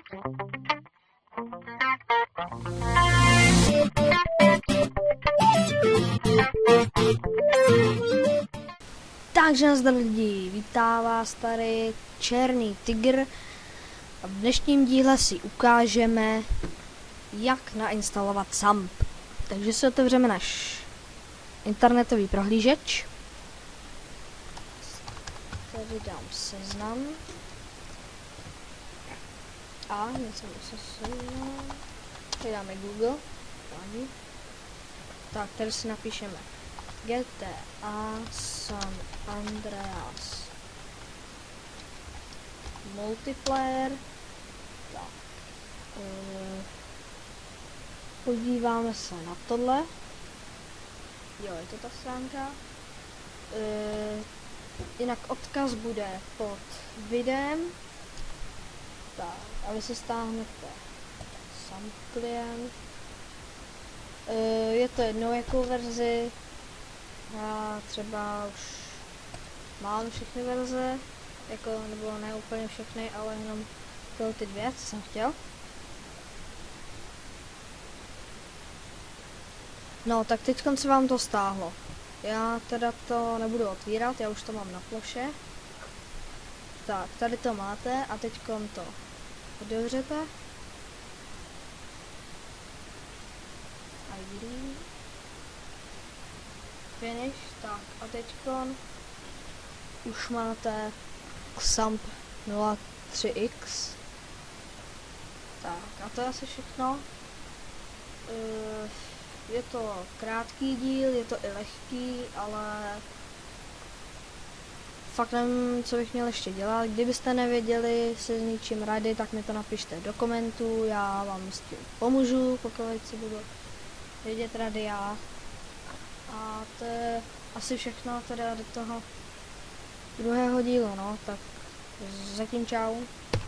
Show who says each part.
Speaker 1: Takže nazdar lidi, vítá vás tady Černý tygr a v dnešním díle si ukážeme, jak nainstalovat SAMP. Takže si otevřeme náš internetový prohlížeč. Tady dám seznam. A něco se seznam. Tady dáme Google. Tak, tady si napíšeme GTA San Andreas multiplayer. Tak. Podíváme se na tohle. Jo, je to ta stránka. Jinak odkaz bude pod videem. Tak, a vy si stáhnete SAMP klient. Je to jednou jakou verzi. Já třeba už mám všechny verze, jako, nebo ne úplně všechny, ale jenom ty dvě, co jsem chtěl. No, tak teď se vám to stáhlo. Já teda to nebudu otvírat, já už to mám na ploše. Tak, tady to máte a teď to otevřete. ID. Finish, tak a teďkon už máte SAMP 03X. Tak a to je asi všechno. Je to krátký díl, je to i lehký, ale fakt nevím, co bych měl ještě dělat. Kdybyste nevěděli se s ničím rady, tak mi to napište do komentů, já vám s tím pomůžu, pokud si budu vědět rady já. A to je asi všechno teda do toho druhého dílu, no, tak zatím čau.